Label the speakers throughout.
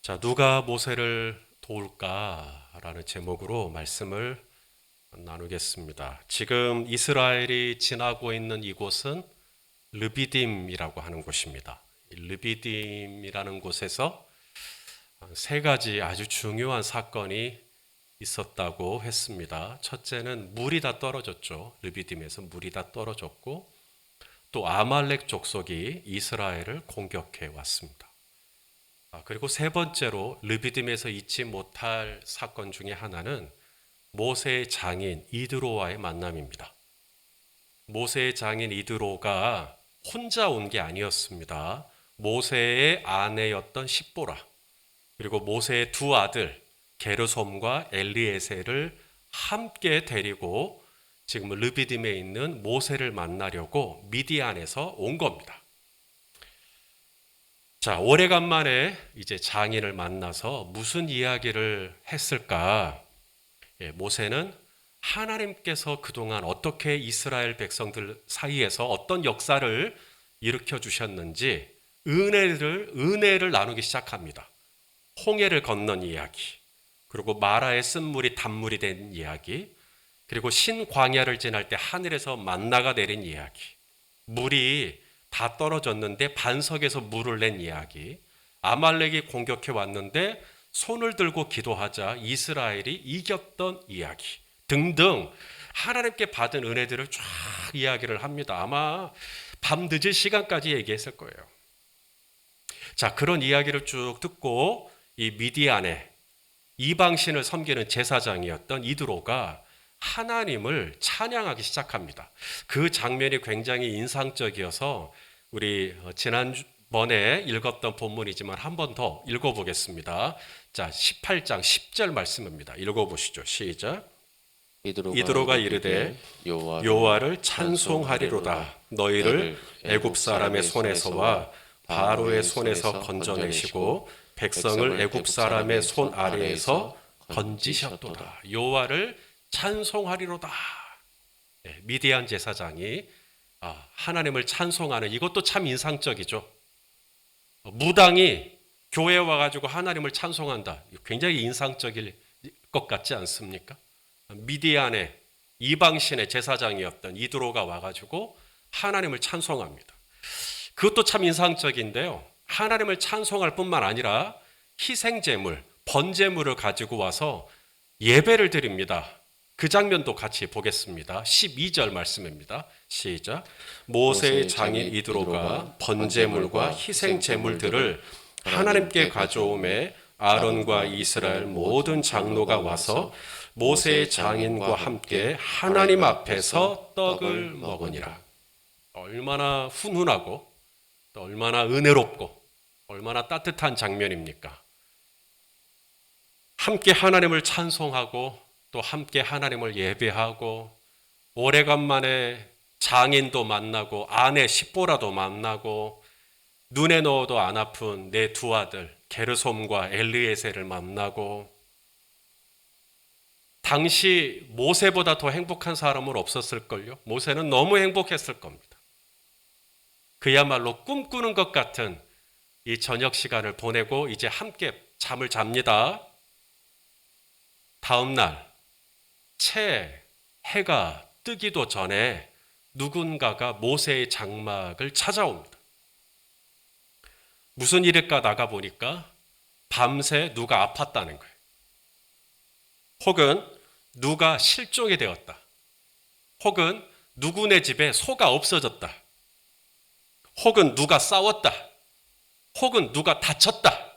Speaker 1: 자, 누가 모세를 도울까라는 제목으로 말씀을 나누겠습니다. 지금 이스라엘이 지나고 있는 이곳은 르비딤이라고 하는 곳입니다. 이 르비딤이라는 곳에서 세 가지 아주 중요한 사건이 있었다고 했습니다. 첫째는 물이 다 떨어졌죠. 르비딤에서 물이 다 떨어졌고, 또 아말렉 족속이 이스라엘을 공격해 왔습니다. 그리고 세 번째로 르비딤에서 잊지 못할 사건 중에 하나는 모세의 장인 이드로와의 만남입니다. 모세의 장인 이드로가 혼자 온 게 아니었습니다. 모세의 아내였던 십보라, 그리고 모세의 두 아들 게르솜과 엘리에셀을 함께 데리고 지금 르비딤에 있는 모세를 만나려고 미디안에서 온 겁니다. 자, 오래간만에 이제 장인을 만나서 무슨 이야기를 했을까? 모세는 하나님께서 그동안 어떻게 이스라엘 백성들 사이에서 어떤 역사를 일으켜 주셨는지 은혜를 나누기 시작합니다. 홍해를 건넌 이야기, 그리고 마라의 쓴물이 단물이 된 이야기, 그리고 신광야를 지날 때 하늘에서 만나가 내린 이야기, 물이 다 떨어졌는데 반석에서 물을 낸 이야기, 아말렉이 공격해 왔는데 손을 들고 기도하자 이스라엘이 이겼던 이야기 등등 하나님께 받은 은혜들을 쫙 이야기를 합니다. 아마 밤늦은 시간까지 얘기했을 거예요. 자, 그런 이야기를 쭉 듣고 이 미디안에 이방신을 섬기는 제사장이었던 이드로가 하나님을 찬양하기 시작합니다. 그 장면이 굉장히 인상적이어서 우리 지난번에 읽었던 본문이지만 한 번 더 읽어보겠습니다. 자, 18장 10절 말씀입니다. 읽어보시죠. 시작. 이드로가 이르되 여호와를 찬송하리로다. 너희를 애굽 사람의 손에서와 바로의 손에서 건져내시고 백성을 애굽 사람의 손 아래에서 건지셨도다. 여호와를 찬송하리로다. 미디안 제사장이 하나님을 찬송하는, 이것도 참 인상적이죠. 무당이 교회에 와가지고 하나님을 찬송한다. 굉장히 인상적일 것 같지 않습니까? 미디안의 이방신의 제사장이었던 이드로가 와가지고 하나님을 찬송합니다. 그것도 참 인상적인데요. 하나님을 찬송할 뿐만 아니라 희생제물, 번제물을 가지고 와서 예배를 드립니다. 그 장면도 같이 보겠습니다. 12절 말씀입니다. 시작. 모세의 장인 이드로가 번제물과 희생제물들을 하나님께 가져오매 아론과 이스라엘 모든 장로가 와서 모세의 장인과 함께 하나님 앞에서 떡을 먹으니라. 얼마나 훈훈하고 또 얼마나 은혜롭고 얼마나 따뜻한 장면입니까? 함께 하나님을 찬송하고 또 함께 하나님을 예배하고 오래간만에 장인도 만나고 아내 십보라도 만나고 눈에 넣어도 안 아픈 내 두 아들 게르솜과 엘리에셀을 만나고, 당시 모세보다 더 행복한 사람은 없었을걸요. 모세는 너무 행복했을 겁니다. 그야말로 꿈꾸는 것 같은 이 저녁 시간을 보내고 이제 함께 잠을 잡니다. 다음 날 채 해가 뜨기도 전에 누군가가 모세의 장막을 찾아옵니다. 무슨 일일까 나가보니까 밤새 누가 아팠다는 거예요. 혹은 누가 실종이 되었다. 혹은 누구네 집에 소가 없어졌다. 혹은 누가 싸웠다. 혹은 누가 다쳤다.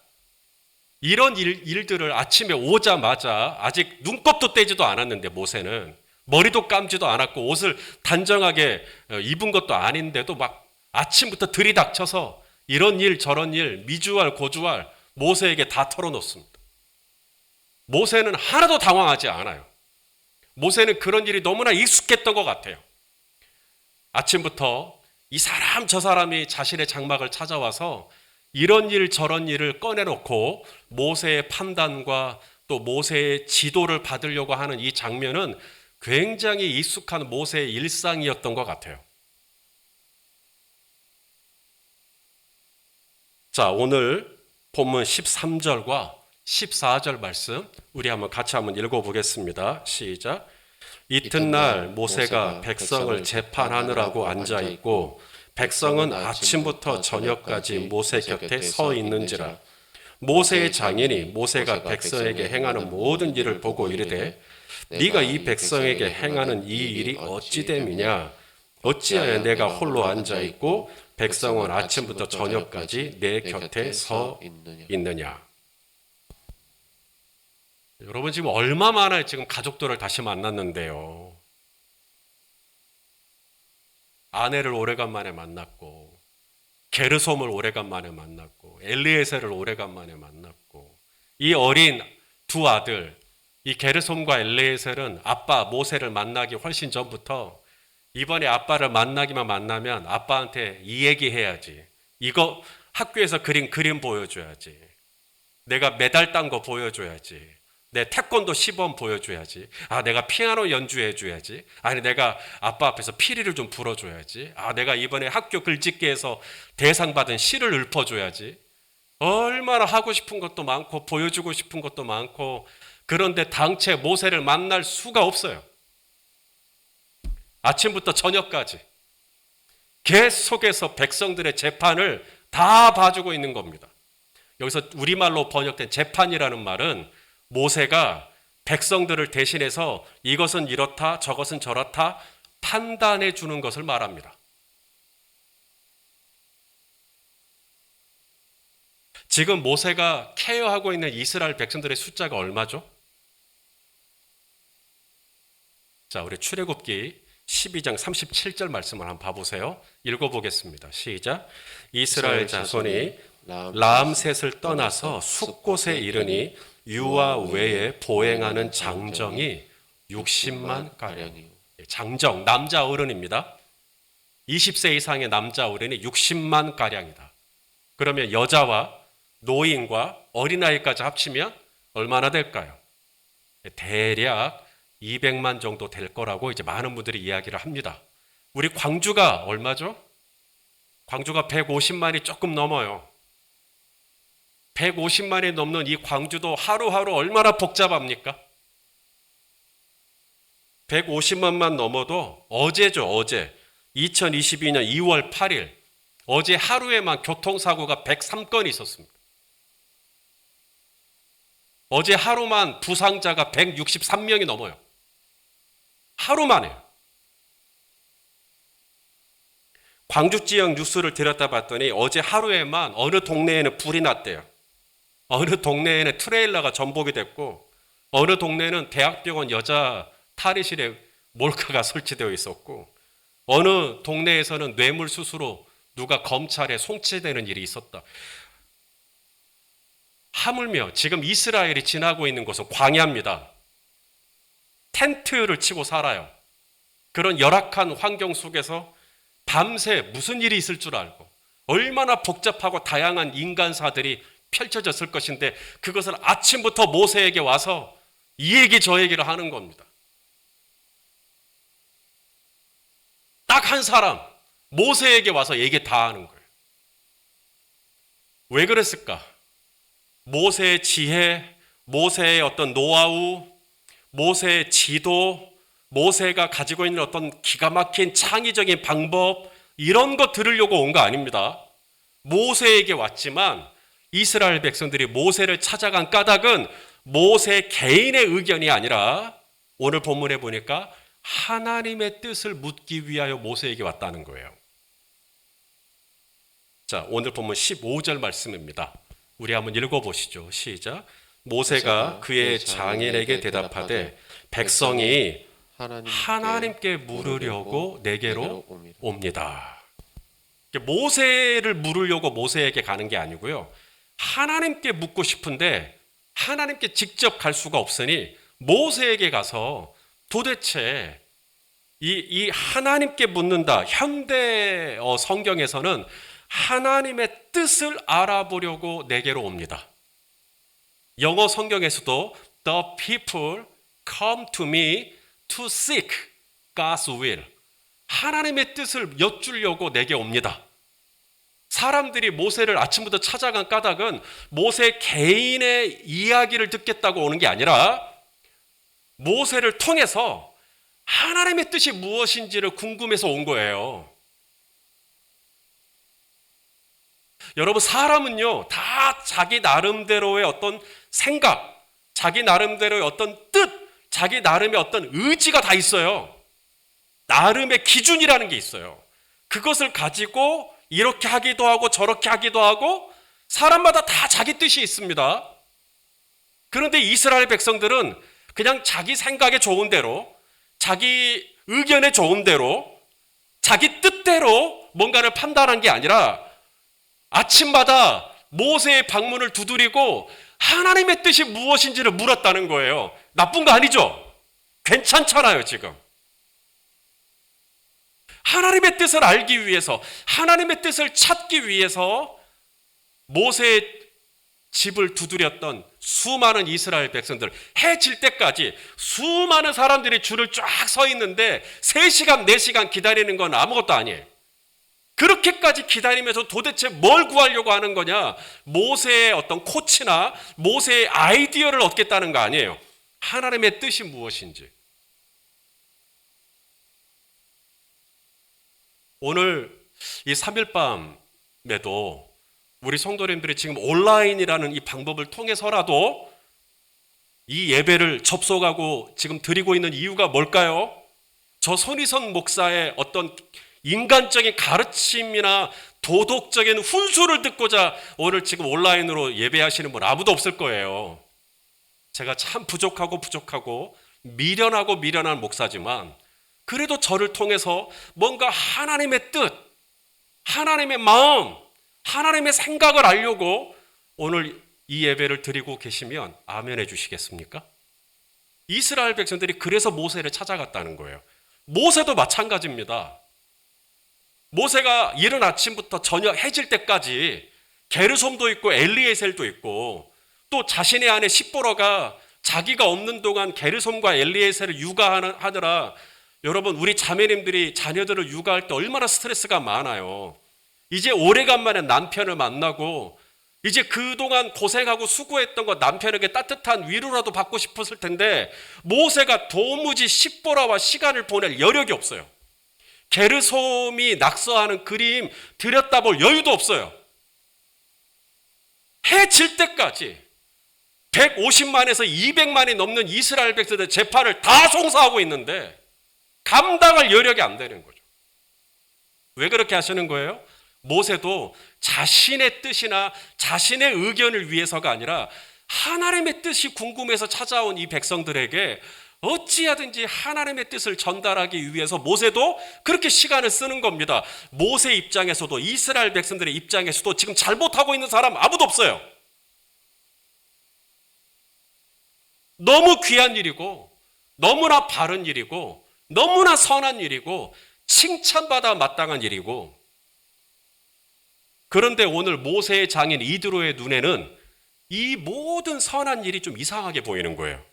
Speaker 1: 이런 일들을 아침에 오자마자, 아직 눈곱도 떼지도 않았는데 모세는 머리도 감지도 않았고 옷을 단정하게 입은 것도 아닌데도 막 아침부터 들이닥쳐서 이런 일 저런 일 미주알 고주알 모세에게 다 털어놓습니다. 모세는 하나도 당황하지 않아요. 모세는 그런 일이 너무나 익숙했던 것 같아요. 아침부터 이 사람 저 사람이 자신의 장막을 찾아와서 이런 일 저런 일을 꺼내놓고 모세의 판단과 또 모세의 지도를 받으려고 하는 이 장면은 굉장히 익숙한 모세의 일상이었던 것 같아요. 자, 오늘 본문 13절과 14절 말씀 우리 같이 한번 읽어보겠습니다. 시작. 이튿날 모세가 백성을 재판하느라고 앉아 있고 백성은 아침부터 저녁까지 모세 곁에 서 있는지라. 모세의 장인이 모세가 백성에게 행하는 모든 일을 보고 이르되 네가 이 백성에게 행하는 이 일이 어찌 됨이냐? 어찌하여 내가 홀로 앉아 있고 백성은 아침부터 저녁까지 내 곁에 서 있느냐? 여러분 지금 얼마만에 지금 가족들을 다시 만났는데요. 아내를 오래간만에 만났고 게르솜을 오래간만에 만났고 엘리에셀을 오래간만에 만났고 이 어린 두 아들 이 게르솜과 엘리에셀은 아빠 모세를 만나기 훨씬 전부터 이번에 아빠를 만나면 아빠한테 이 얘기 해야지. 이거 학교에서 그린 그림 보여줘야지. 내가 메달 딴 거 보여줘야지. 내 태권도 시범 보여줘야지. 내가 피아노 연주해줘야지. 내가 아빠 앞에서 피리를 좀 불어줘야지. 내가 이번에 학교 글짓기에서 대상 받은 시를 읊어줘야지. 얼마나 하고 싶은 것도 많고 보여주고 싶은 것도 많고 그런데 당최 모세를 만날 수가 없어요. 아침부터 저녁까지 계속해서 백성들의 재판을 다 봐주고 있는 겁니다. 여기서 우리말로 번역된 재판이라는 말은 모세가 백성들을 대신해서 이것은 이렇다 저것은 저렇다 판단해 주는 것을 말합니다. 지금 모세가 케어하고 있는 이스라엘 백성들의 숫자가 얼마죠? 자, 우리 출애굽기 12장 37절 말씀을 한번 봐보세요. 읽어보겠습니다. 시작. 이스라엘 자손이 라암셋을 떠나서 숫곳에 이르니 유아 외에 보행하는 장정이 60만 가량이요. 장정, 남자 어른입니다. 20세 이상의 남자 어른이 60만 가량이다. 그러면 여자와 노인과 어린아이까지 합치면 얼마나 될까요? 대략 200만 정도 될 거라고 이제 많은 분들이 이야기를 합니다. 우리 광주가 얼마죠? 광주가 150만이 조금 넘어요. 150만이 넘는 이 광주도 하루하루 얼마나 복잡합니까? 150만만 넘어도 어제죠, 어제. 2022년 2월 8일. 어제 하루에만 교통사고가 103건 있었습니다. 어제 하루만 부상자가 163명이 넘어요. 하루 만에. 광주 지역 뉴스를 들여다봤더니 어제 하루에만 어느 동네에는 불이 났대요. 어느 동네에는 트레일러가 전복이 됐고 어느 동네는 대학병원 여자 탈의실에 몰카가 설치되어 있었고 어느 동네에서는 뇌물수수로 누가 검찰에 송치되는 일이 있었다. 하물며 지금 이스라엘이 지나고 있는 곳은 광야입니다. 텐트를 치고 살아요. 그런 열악한 환경 속에서 밤새 무슨 일이 있을 줄 알고 얼마나 복잡하고 다양한 인간사들이 펼쳐졌을 것인데 그것을 아침부터 모세에게 와서 이 얘기 저 얘기를 하는 겁니다. 딱 한 사람 모세에게 와서 얘기 다 하는 거예요. 왜 그랬을까? 모세의 지혜, 모세의 어떤 노하우, 모세의 지도, 모세가 가지고 있는 어떤 기가 막힌 창의적인 방법 이런 거 들으려고 온 거 아닙니다. 모세에게 왔지만 이스라엘 백성들이 모세를 찾아간 까닭은 모세 개인의 의견이 아니라 오늘 본문에 보니까 하나님의 뜻을 묻기 위하여 모세에게 왔다는 거예요. 자, 오늘 본문 15절 말씀입니다. 우리 한번 읽어보시죠. 시작. 모세가 그의 장인에게 대답하되 백성이 하나님께 물으려고 내게로 옵니다. 모세를 물으려고 모세에게 가는 게 아니고요. 하나님께 묻고 싶은데 하나님께 직접 갈 수가 없으니 모세에게 가서 도대체 이 하나님께 묻는다. 현대 성경에서는 하나님의 뜻을 알아보려고 내게로 옵니다. 영어 성경에서도 The people come to me to seek God's will. 하나님의 뜻을 여쭈려고 내게 옵니다. 사람들이 모세를 아침부터 찾아간 까닭은 모세 개인의 이야기를 듣겠다고 오는 게 아니라 모세를 통해서 하나님의 뜻이 무엇인지를 궁금해서 온 거예요. 여러분, 사람은요, 다 자기 나름대로의 어떤 생각, 자기 나름대로의 어떤 뜻, 자기 나름의 어떤 의지가 다 있어요. 나름의 기준이라는 게 있어요. 그것을 가지고 이렇게 하기도 하고 저렇게 하기도 하고 사람마다 다 자기 뜻이 있습니다. 그런데 이스라엘 백성들은 그냥 자기 생각에 좋은 대로, 자기 의견에 좋은 대로, 자기 뜻대로 뭔가를 판단한 게 아니라 아침마다 모세의 방문을 두드리고 하나님의 뜻이 무엇인지를 물었다는 거예요. 나쁜 거 아니죠? 괜찮잖아요, 지금. 하나님의 뜻을 알기 위해서, 하나님의 뜻을 찾기 위해서 모세의 집을 두드렸던 수많은 이스라엘 백성들, 해 질 때까지 수많은 사람들이 줄을 쫙 서 있는데 3시간, 4시간 기다리는 건 아무것도 아니에요. 그렇게까지 기다리면서 도대체 뭘 구하려고 하는 거냐? 모세의 어떤 코치나 모세의 아이디어를 얻겠다는 거 아니에요. 하나님의 뜻이 무엇인지. 오늘 이 3일밤에도 우리 성도님들이 지금 온라인이라는 이 방법을 통해서라도 이 예배를 접속하고 지금 드리고 있는 이유가 뭘까요? 저 손희선 목사의 어떤 인간적인 가르침이나 도덕적인 훈수를 듣고자 오늘 지금 온라인으로 예배하시는 분 아무도 없을 거예요. 제가 참 부족하고 미련한 목사지만 그래도 저를 통해서 뭔가 하나님의 뜻, 하나님의 마음, 하나님의 생각을 알려고 오늘 이 예배를 드리고 계시면 아멘해 주시겠습니까? 이스라엘 백성들이 그래서 모세를 찾아갔다는 거예요. 모세도 마찬가지입니다. 모세가 이른 아침부터 저녁 해질 때까지 게르솜도 있고 엘리에셀도 있고 또 자신의 아내 십보라가 자기가 없는 동안 게르솜과 엘리에셀을 육아하느라 여러분, 우리 자매님들이 자녀들을 육아할 때 얼마나 스트레스가 많아요. 이제 오래간만에 남편을 만나고 이제 그동안 고생하고 수고했던 거 남편에게 따뜻한 위로라도 받고 싶었을 텐데 모세가 도무지 십보라와 시간을 보낼 여력이 없어요. 게르솜이 낙서하는 그림 들여다볼 여유도 없어요. 해 질 때까지 150만에서 200만이 넘는 이스라엘 백성들 재판을 다 송사하고 있는데 감당할 여력이 안 되는 거죠. 왜 그렇게 하시는 거예요? 모세도 자신의 뜻이나 자신의 의견을 위해서가 아니라 하나님의 뜻이 궁금해서 찾아온 이 백성들에게 어찌하든지 하나님의 뜻을 전달하기 위해서 모세도 그렇게 시간을 쓰는 겁니다. 모세 입장에서도 이스라엘 백성들의 입장에서도 지금 잘못하고 있는 사람 아무도 없어요. 너무 귀한 일이고 너무나 바른 일이고 너무나 선한 일이고 칭찬받아 마땅한 일이고 그런데 오늘 모세의 장인 이드로의 눈에는 이 모든 선한 일이 좀 이상하게 보이는 거예요.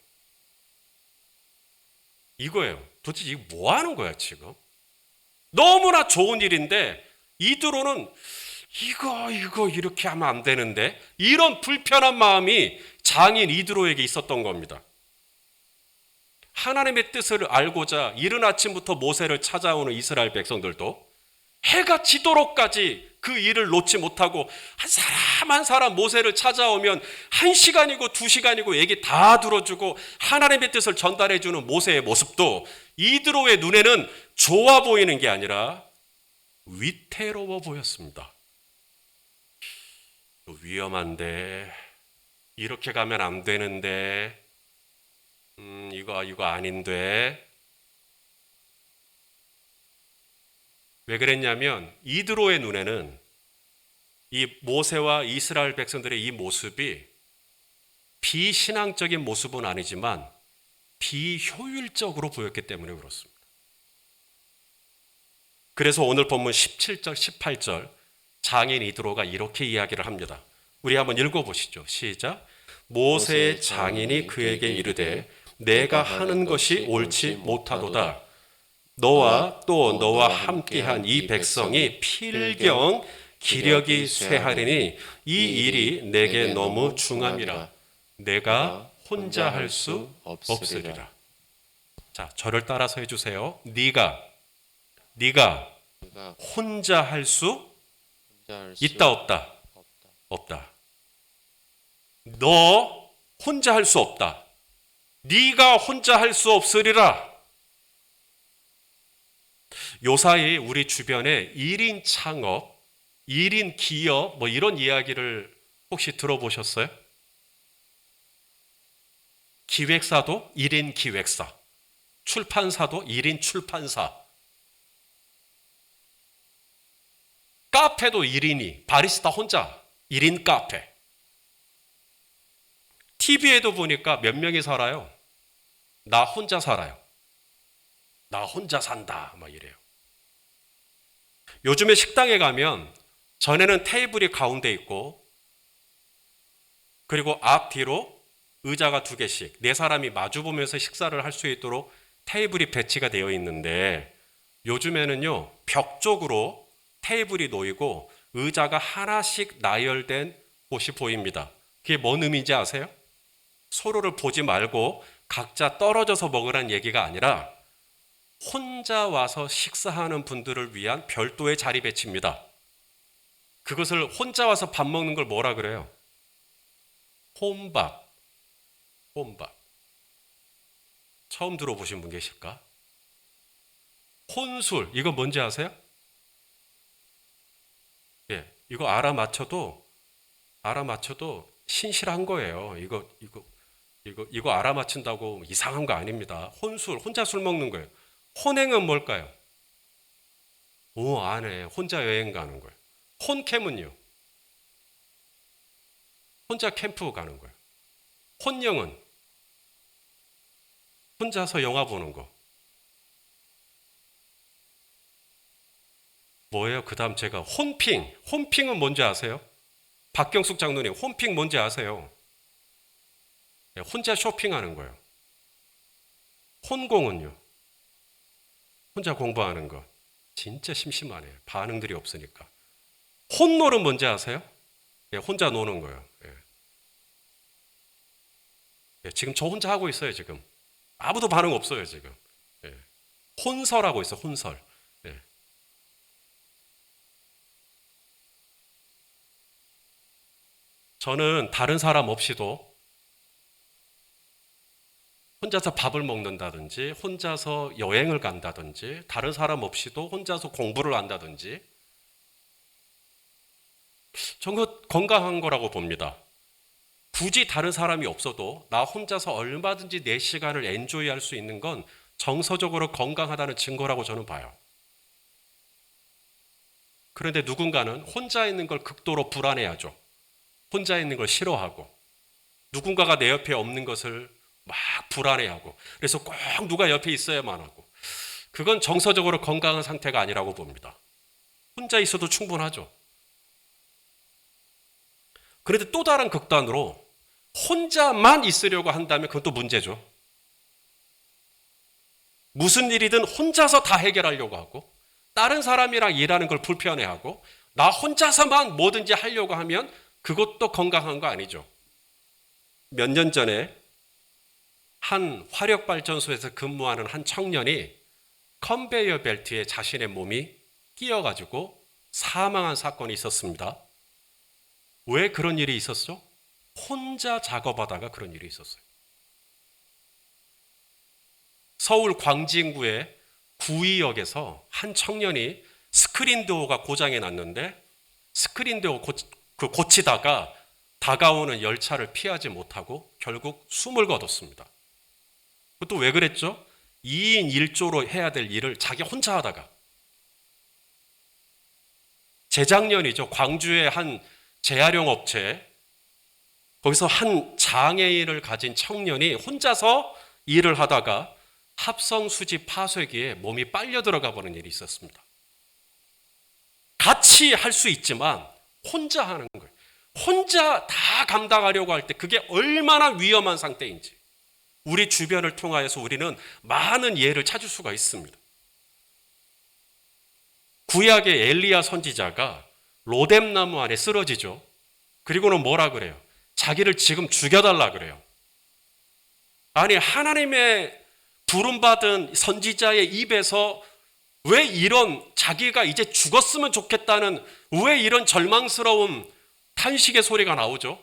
Speaker 1: 이거예요. 도대체 이거 뭐 하는 거야 지금? 너무나 좋은 일인데 이드로는 이거 이렇게 하면 안 되는데 이런 불편한 마음이 장인 이드로에게 있었던 겁니다. 하나님의 뜻을 알고자 이른 아침부터 모세를 찾아오는 이스라엘 백성들도 해가 지도록까지 그 일을 놓지 못하고 한 사람 한 사람 모세를 찾아오면 1시간이고 2시간이고 얘기 다 들어주고 하나님의 뜻을 전달해주는 모세의 모습도 이드로의 눈에는 좋아 보이는 게 아니라 위태로워 보였습니다. 위험한데 이렇게 가면 안 되는데 이거 아닌데 왜 그랬냐면 이드로의 눈에는 이 모세와 이스라엘 백성들의 이 모습이 비신앙적인 모습은 아니지만 비효율적으로 보였기 때문에 그렇습니다. 그래서 오늘 본문 17절, 18절 장인 이드로가 이렇게 이야기를 합니다. 우리 한번 읽어보시죠. 시작. 모세의 장인이 그에게 이르되 내가 하는 것이 옳지 못하도다. 너와 또 너와 함께한 이 백성이 필경 기력이 쇠하리니 이 일이 내게 너무 중함이라. 내가 혼자 할 수 없으리라. 자, 저를 따라서 해주세요. 네가 혼자 할 수 있다 없다? 없다. 너 혼자 할 수 없다. 네가 혼자 할 수 없으리라. 요사이 우리 주변에 1인 창업, 1인 기업 뭐 이런 이야기를 혹시 들어보셨어요? 기획사도 1인 기획사, 출판사도 1인 출판사, 카페도 1인이, 바리스타 혼자 1인 카페. TV에도 보니까 몇 명이 살아요? 나 혼자 살아요. 나 혼자 산다 막 이래요. 요즘에 식당에 가면 전에는 테이블이 가운데 있고 그리고 앞뒤로 의자가 2개씩 4사람이 마주보면서 식사를 할 수 있도록 테이블이 배치가 되어 있는데 요즘에는요 벽 쪽으로 테이블이 놓이고 의자가 하나씩 나열된 곳이 보입니다. 그게 뭔 의미인지 아세요? 서로를 보지 말고 각자 떨어져서 먹으란 얘기가 아니라 혼자 와서 식사하는 분들을 위한 별도의 자리 배치입니다. 그것을 혼자 와서 밥 먹는 걸 뭐라 그래요? 혼밥. 혼밥. 처음 들어보신 분 계실까? 혼술. 이거 뭔지 아세요? 예, 이거 알아맞혀도 신실한 거예요. 이거 알아맞힌다고 이상한 거 아닙니다. 혼술, 혼자 술 먹는 거예요. 혼행은 뭘까요? 안에 혼자 여행 가는 거예요. 혼캠은요? 혼자 캠프 가는 거예요. 혼영은 혼자서 영화 보는 거. 뭐예요? 그 다음 제가 혼핑은 뭔지 아세요? 박경숙 장로님, 혼핑 뭔지 아세요? 혼자 쇼핑하는 거예요. 혼공은요? 혼자 공부하는 거. 진짜 심심하네요. 반응들이 없으니까. 혼놀은 뭔지 아세요? 혼자 노는 거예요. 지금 저 혼자 하고 있어요, 지금. 아무도 반응 없어요, 지금. 혼설하고 있어요, 혼설. 저는 다른 사람 없이도 혼자서 밥을 먹는다든지, 혼자서 여행을 간다든지, 다른 사람 없이도 혼자서 공부를 한다든지, 저는 건강한 거라고 봅니다. 굳이 다른 사람이 없어도 나 혼자서 얼마든지 내 시간을 엔조이할 수 있는 건 정서적으로 건강하다는 증거라고 저는 봐요. 그런데 누군가는 혼자 있는 걸 극도로 불안해하죠. 혼자 있는 걸 싫어하고 누군가가 내 옆에 없는 것을 막 불안해하고 그래서 꼭 누가 옆에 있어야만 하고 그건 정서적으로 건강한 상태가 아니라고 봅니다. 혼자 있어도 충분하죠. 그런데 또 다른 극단으로 혼자만 있으려고 한다면 그건 또 문제죠. 무슨 일이든 혼자서 다 해결하려고 하고 다른 사람이랑 일하는 걸 불편해하고 나 혼자서만 뭐든지 하려고 하면 그것도 건강한 거 아니죠. 몇 년 전에 한 화력발전소에서 근무하는 한 청년이 컨베이어 벨트에 자신의 몸이 끼어가지고 사망한 사건이 있었습니다. 왜 그런 일이 있었죠? 혼자 작업하다가 그런 일이 있었어요. 서울 광진구의 구의역에서 한 청년이 스크린도어가 고장이 났는데 스크린도어 고치다가 다가오는 열차를 피하지 못하고 결국 숨을 거뒀습니다. 그것도 왜 그랬죠? 2인 1조로 해야 될 일을 자기 혼자 하다가 재작년이죠. 광주의 한 재활용 업체 거기서 한 장애인을 가진 청년이 혼자서 일을 하다가 합성수지 파쇄기에 몸이 빨려 들어가 버리는 일이 있었습니다. 같이 할 수 있지만 혼자 하는 거예요. 혼자 다 감당하려고 할 때 그게 얼마나 위험한 상태인지 우리 주변을 통하여서 우리는 많은 예를 찾을 수가 있습니다. 구약의 엘리야 선지자가 로뎀나무 안에 쓰러지죠. 그리고는 뭐라 그래요? 자기를 지금 죽여달라 그래요. 아니, 하나님의 부름받은 선지자의 입에서 왜 이런 자기가 이제 죽었으면 좋겠다는 왜 이런 절망스러운 탄식의 소리가 나오죠?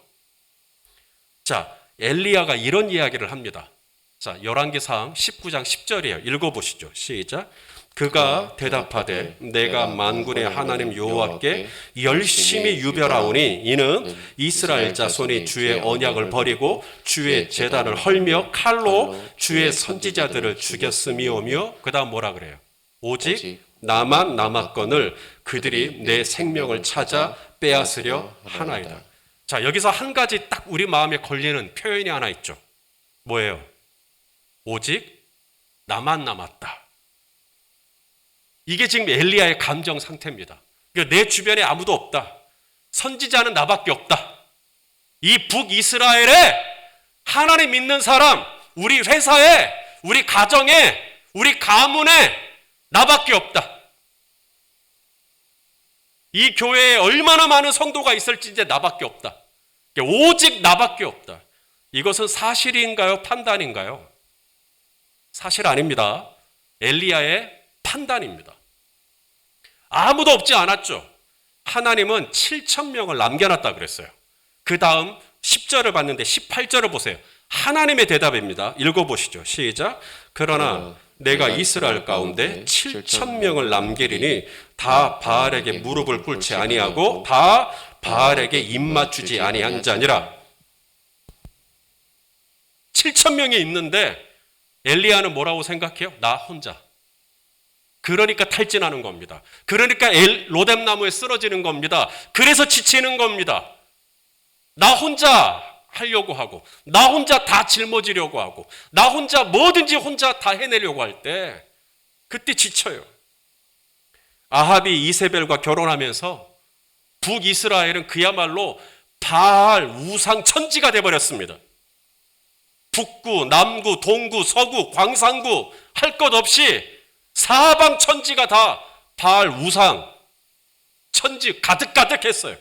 Speaker 1: 자, 엘리야가 이런 이야기를 합니다. 자, 열왕기상 19장 10절이에요. 읽어보시죠. 시작. 그가 대답하되 내가 만군의 하나님 여호와께 열심히 유별하오니 이는 이스라엘 자손이 주의 언약을 버리고 주의 제단을 헐며 칼로 주의 선지자들을 죽였음이오며 그 다음 뭐라 그래요? 오직 나만 남았거늘 그들이 내 생명을 찾아 빼앗으려 하나이다. 자, 여기서 한 가지 딱 우리 마음에 걸리는 표현이 하나 있죠. 뭐예요? 오직 나만 남았다. 이게 지금 엘리야의 감정 상태입니다. 그러니까 내 주변에 아무도 없다. 선지자는 나밖에 없다. 이 북이스라엘에 하나님 믿는 사람, 우리 회사에, 우리 가정에, 우리 가문에 나밖에 없다. 이 교회에 얼마나 많은 성도가 있을지 이제 나밖에 없다. 오직 나밖에 없다. 이것은 사실인가요? 판단인가요? 사실 아닙니다. 엘리야의 판단입니다. 아무도 없지 않았죠. 하나님은 7,000명을 남겨놨다 그랬어요. 그 다음 10절을 봤는데 18절을 보세요. 하나님의 대답입니다. 읽어보시죠. 시작. 그러나 내가 이스라엘 가운데 7,000명을 남기리니 다 바알에게 무릎을 꿇지 아니하고 다 바알에게 입맞추지 아니한 자니라. 7,000명이 있는데 엘리야는 뭐라고 생각해요? 나 혼자. 그러니까 탈진하는 겁니다. 그러니까 로뎀나무에 쓰러지는 겁니다. 그래서 지치는 겁니다. 나 혼자 하려고 하고, 나 혼자 다 짊어지려고 하고, 나 혼자 뭐든지 혼자 다 해내려고 할 때 그때 지쳐요. 아합이 이세벨과 결혼하면서 북이스라엘은 그야말로 바알 우상 천지가 돼버렸습니다. 북구, 남구, 동구, 서구, 광산구 할 것 없이 사방 천지가 다 바알 우상 천지 가득가득했어요.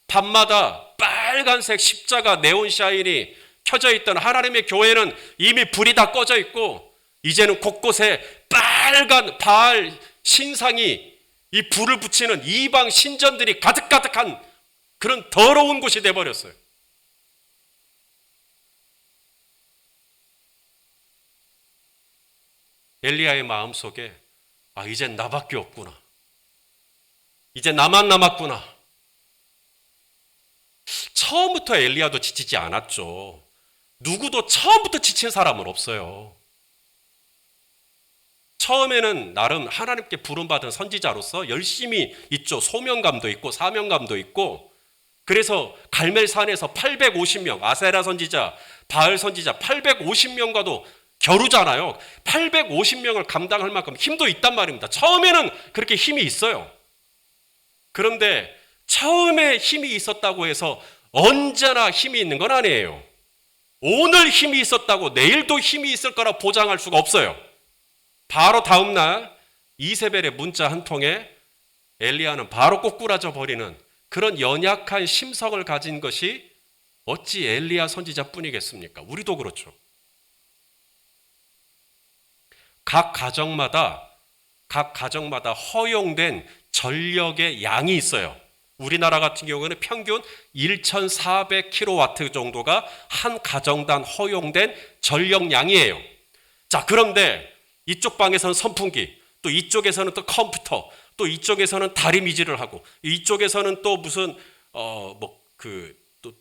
Speaker 1: 밤마다 빨간색 십자가 네온샤인이 켜져 있던 하나님의 교회는 이미 불이 다 꺼져 있고 이제는 곳곳에 빨간 바알 신상이 이 불을 붙이는 이방 신전들이 가득가득한 그런 더러운 곳이 돼버렸어요. 엘리야의 마음속에 이젠 나밖에 없구나. 이제 나만 남았구나. 처음부터 엘리야도 지치지 않았죠. 누구도 처음부터 지친 사람은 없어요. 처음에는 나름 하나님께 부름받은 선지자로서 열심히 있죠. 소명감도 있고 사명감도 있고. 그래서 갈멜산에서 850명, 아세라 선지자, 바알 선지자 850명과도 겨루잖아요. 850명을 감당할 만큼 힘도 있단 말입니다. 처음에는 그렇게 힘이 있어요. 그런데 처음에 힘이 있었다고 해서 언제나 힘이 있는 건 아니에요. 오늘 힘이 있었다고 내일도 힘이 있을 거라 보장할 수가 없어요. 바로 다음 날 이세벨의 문자 한 통에 엘리야는 바로 꼬꾸라져 버리는 그런 연약한 심성을 가진 것이 어찌 엘리야 선지자뿐이겠습니까? 우리도 그렇죠. 각 가정마다 허용된 전력의 양이 있어요. 우리나라 같은 경우는 평균 1,400kW 정도가 한 가정당 허용된 전력량이에요. 자, 그런데 이쪽 방에서는 선풍기, 또 이쪽에서는 또 컴퓨터, 또 이쪽에서는 다리미질을 하고, 이쪽에서는 또 무슨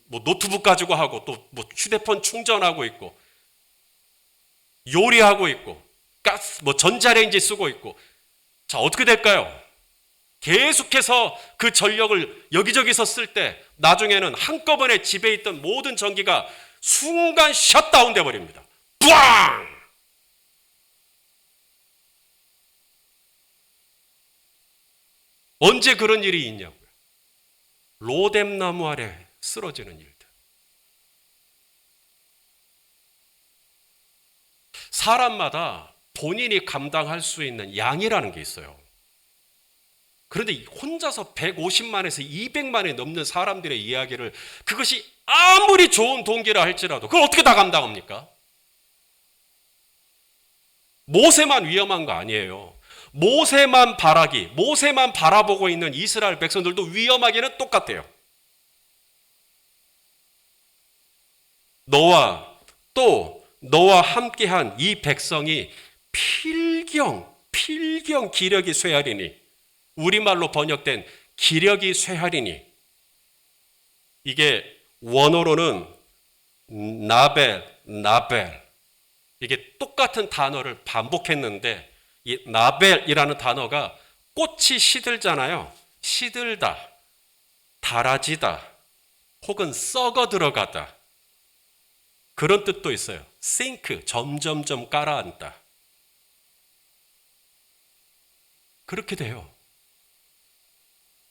Speaker 1: 노트북 가지고 하고, 또 휴대폰 충전하고 있고, 요리하고 있고, 가스 전자레인지 쓰고 있고. 자, 어떻게 될까요? 계속해서 그 전력을 여기저기서 쓸 때 나중에는 한꺼번에 집에 있던 모든 전기가 순간 셧다운 돼 버립니다. 뿌앙! 언제 그런 일이 있냐고요. 로뎀나무 아래 쓰러지는 일들. 사람마다 본인이 감당할 수 있는 양이라는 게 있어요. 그런데 혼자서 150만에서 200만이 넘는 사람들의 이야기를 그것이 아무리 좋은 동기라 할지라도 그걸 어떻게 다 감당합니까? 모세만 위험한 거 아니에요. 모세만 바라보고 있는 이스라엘 백성들도 위험하기는 똑같아요. 너와 함께한 이 백성이 필경 기력이 쇠하리니, 우리말로 번역된 기력이 쇠하리니, 이게 원어로는 나벨 이게 똑같은 단어를 반복했는데 이 나벨이라는 단어가 꽃이 시들잖아요. 시들다, 닳아지다, 혹은 썩어 들어가다, 그런 뜻도 있어요. sink, 점점점 깔아앉다. 그렇게 돼요.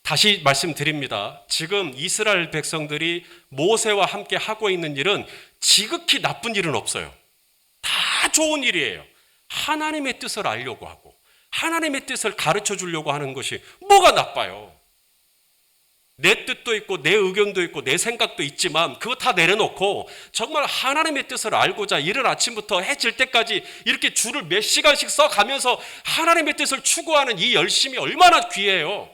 Speaker 1: 다시 말씀드립니다. 지금 이스라엘 백성들이 모세와 함께 하고 있는 일은 지극히 나쁜 일은 없어요. 다 좋은 일이에요. 하나님의 뜻을 알려고 하고 하나님의 뜻을 가르쳐 주려고 하는 것이 뭐가 나빠요? 내 뜻도 있고 내 의견도 있고 내 생각도 있지만 그거 다 내려놓고 정말 하나님의 뜻을 알고자 이른 아침부터 해 질 때까지 이렇게 줄을 몇 시간씩 써가면서 하나님의 뜻을 추구하는 이 열심이 얼마나 귀해요.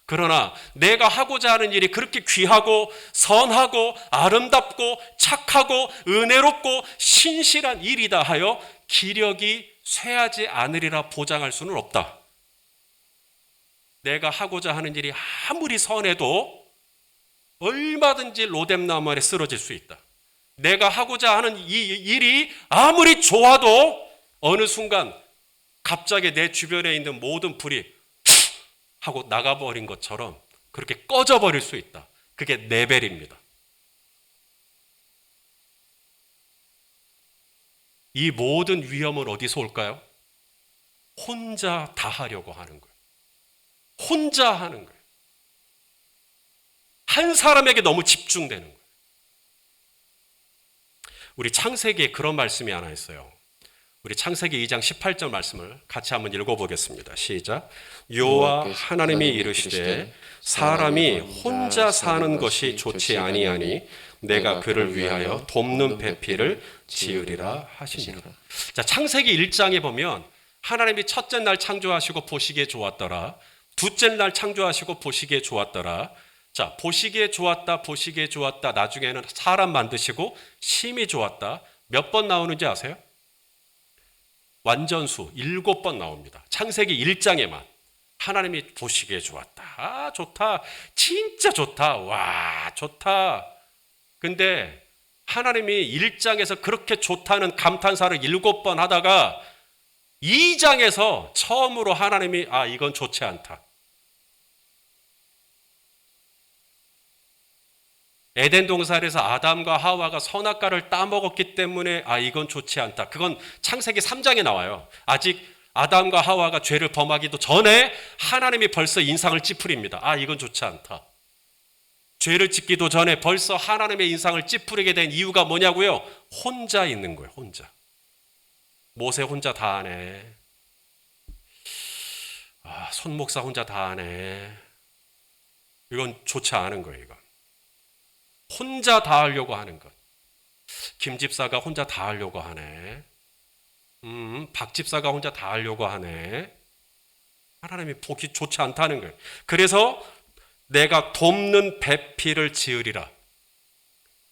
Speaker 1: 그러나 내가 하고자 하는 일이 그렇게 귀하고 선하고 아름답고 착하고 은혜롭고 신실한 일이다 하여 기력이 쇠하지 않으리라 보장할 수는 없다. 내가 하고자 하는 일이 아무리 선해도 얼마든지 로뎀나무 아래 쓰러질 수 있다. 내가 하고자 하는 이 일이 아무리 좋아도 어느 순간 갑자기 내 주변에 있는 모든 불이 하고 나가버린 것처럼 그렇게 꺼져버릴 수 있다. 그게 네벨입니다. 이 모든 위험은 어디서 올까요? 혼자 다 하려고 하는 거예요. 혼자 하는 거예요. 한 사람에게 너무 집중되는 거예요. 우리 창세기에 그런 말씀이 하나 있어요. 우리 창세기 2장 18절 말씀을 같이 한번 읽어보겠습니다. 시작. 여호와 하나님이 이르시되 사람이 혼자 사는 것이 좋지 아니하니 내가 그를 위하여 돕는 배필을 지으리라 하시니라. 자, 창세기 1장에 보면 하나님이 첫째 날 창조하시고 보시기에 좋았더라. 둘째 날 창조하시고 보시기에 좋았더라. 자, 보시기에 좋았다. 나중에는 사람 만드시고 심히 좋았다. 몇 번 나오는지 아세요? 완전수 7번 나옵니다. 창세기 1장에만. 하나님이 보시기에 좋았다. 아, 좋다. 진짜 좋다. 와, 좋다. 근데 하나님이 1장에서 그렇게 좋다는 감탄사를 7번 하다가 2장에서 처음으로 하나님이 이건 좋지 않다. 에덴 동산에서 아담과 하와가 선악과를 따먹었기 때문에 이건 좋지 않다. 그건 창세기 3장에 나와요. 아직 아담과 하와가 죄를 범하기도 전에 하나님이 벌써 인상을 찌푸립니다. 이건 좋지 않다. 죄를 짓기도 전에 벌써 하나님의 인상을 찌푸리게 된 이유가 뭐냐고요? 혼자 있는 거예요. 혼자. 모세 혼자 다 하네. 손 목사 혼자 다 하네. 이건 좋지 않은 거예요. 이건. 혼자 다 하려고 하는 것. 김 집사가 혼자 다 하려고 하네. 박 집사가 혼자 다 하려고 하네. 하나님이 보기 좋지 않다는 거예요. 그래서 내가 돕는 배필을 지으리라.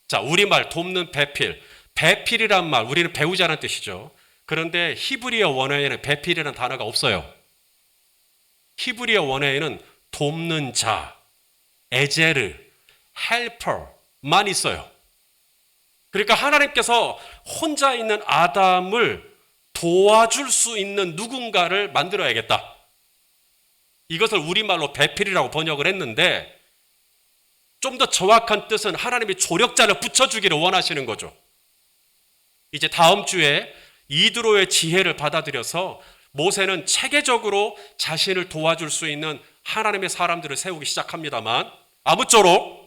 Speaker 1: 자, 우리말 돕는 배필. 배필이란 말 우리는 배우지 않은 뜻이죠. 그런데 히브리어 원어에는 배필이라는 단어가 없어요. 히브리어 원어에는 돕는 자, 에제르, 헬퍼만 있어요. 그러니까 하나님께서 혼자 있는 아담을 도와줄 수 있는 누군가를 만들어야겠다. 이것을 우리말로 배필이라고 번역을 했는데 좀 더 정확한 뜻은 하나님이 조력자를 붙여주기를 원하시는 거죠. 이제 다음 주에 이드로의 지혜를 받아들여서 모세는 체계적으로 자신을 도와줄 수 있는 하나님의 사람들을 세우기 시작합니다만 아무쪼록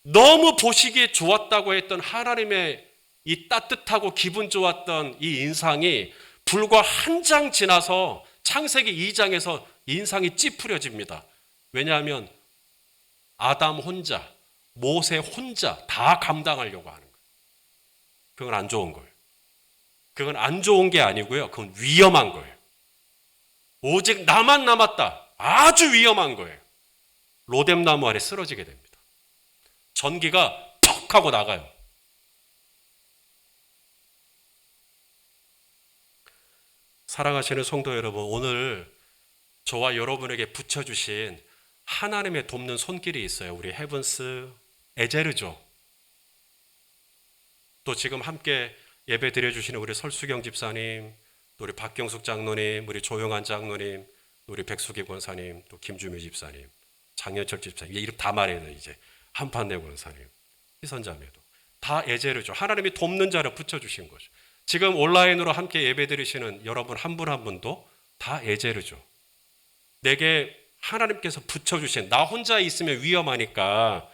Speaker 1: 너무 보시기에 좋았다고 했던 하나님의 이 따뜻하고 기분 좋았던 이 인상이 불과 한 장 지나서 창세기 2장에서 인상이 찌푸려집니다. 왜냐하면 아담 혼자, 모세 혼자 다 감당하려고 하는 거예요. 그건 안 좋은 거예요. 그건 안 좋은 게 아니고요. 그건 위험한 거예요. 오직 나만 남았다. 아주 위험한 거예요. 로뎀나무 아래 쓰러지게 됩니다. 전기가 퍽 하고 나가요. 사랑하시는 성도 여러분, 오늘 저와 여러분에게 붙여주신 하나님의 돕는 손길이 있어요. 우리 헤븐스 에제르죠. 또 지금 함께 예배 드려주시는 우리 설수경 집사님, 또 우리 박경숙 장로님, 우리 조용한 장로님, 우리 백수기 권사님, 또 김주미 집사님, 장현철 집사님, 이름 다 말해야 돼 이제. 한판내 권사님, 희선자매도 다 에제르죠. 하나님이 돕는 자를 붙여주신 거죠. 지금 온라인으로 함께 예배 드리시는 여러분 한 분 한 분도 다 에제르죠. 내게 하나님께서 붙여주신, 나 혼자 있으면 위험하니까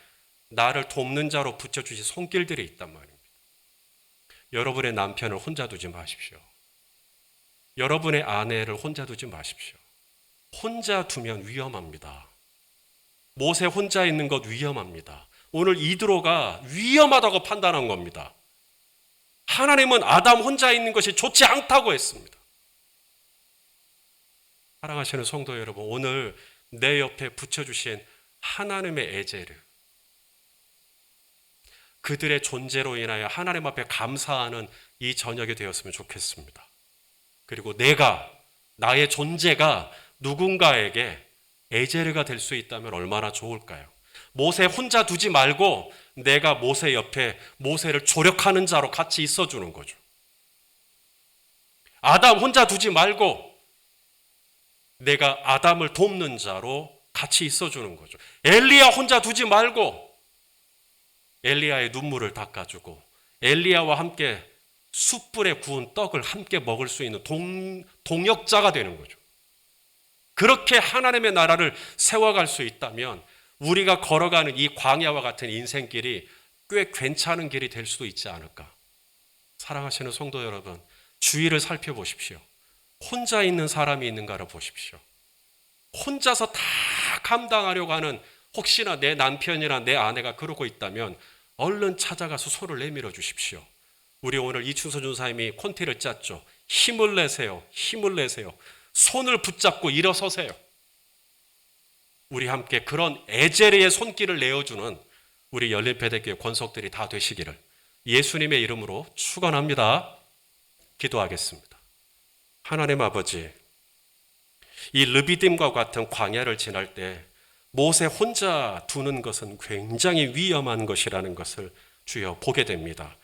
Speaker 1: 나를 돕는 자로 붙여주신 손길들이 있단 말입니다. 여러분의 남편을 혼자 두지 마십시오. 여러분의 아내를 혼자 두지 마십시오. 혼자 두면 위험합니다. 모세 혼자 있는 것 위험합니다. 오늘 이드로가 위험하다고 판단한 겁니다. 하나님은 아담 혼자 있는 것이 좋지 않다고 했습니다. 사랑하시는 성도 여러분, 오늘 내 옆에 붙여주신 하나님의 에제르, 그들의 존재로 인하여 하나님 앞에 감사하는 이 저녁이 되었으면 좋겠습니다. 그리고 나의 존재가 누군가에게 에제르가 될 수 있다면 얼마나 좋을까요? 모세 혼자 두지 말고 내가 모세 옆에 모세를 조력하는 자로 같이 있어주는 거죠. 아담 혼자 두지 말고 내가 아담을 돕는 자로 같이 있어주는 거죠. 엘리야 혼자 두지 말고 엘리야의 눈물을 닦아주고 엘리야와 함께 숯불에 구운 떡을 함께 먹을 수 있는 동역자가 되는 거죠. 그렇게 하나님의 나라를 세워갈 수 있다면 우리가 걸어가는 이 광야와 같은 인생길이 꽤 괜찮은 길이 될 수도 있지 않을까. 사랑하시는 성도 여러분, 주위를 살펴보십시오. 혼자 있는 사람이 있는가를 보십시오. 혼자서 다 감당하려고 하는, 혹시나 내 남편이나 내 아내가 그러고 있다면 얼른 찾아가서 손을 내밀어 주십시오. 우리 오늘 이춘서 전사님이 콘티를 짰죠. 힘을 내세요. 힘을 내세요. 손을 붙잡고 일어서세요. 우리 함께 그런 에제르의 손길을 내어주는 우리 열린배대교회 권속들이 다 되시기를 예수님의 이름으로 축원합니다. 기도하겠습니다. 하나님 아버지, 이 르비딤과 같은 광야를 지날 때 모세 혼자 두는 것은 굉장히 위험한 것이라는 것을 주여 보게 됩니다.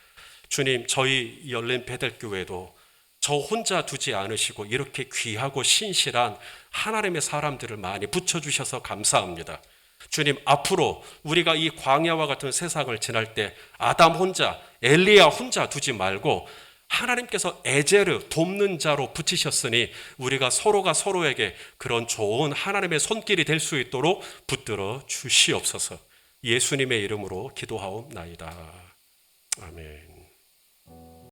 Speaker 1: 주님, 저희 열린배대교회도 저 혼자 두지 않으시고 이렇게 귀하고 신실한 하나님의 사람들을 많이 붙여주셔서 감사합니다. 주님, 앞으로 우리가 이 광야와 같은 세상을 지날 때 아담 혼자, 엘리야 혼자 두지 말고 하나님께서 에제르, 돕는 자로 붙이셨으니 우리가 서로가 서로에게 그런 좋은 하나님의 손길이 될 수 있도록 붙들어 주시옵소서. 예수님의 이름으로 기도하옵나이다. 아멘.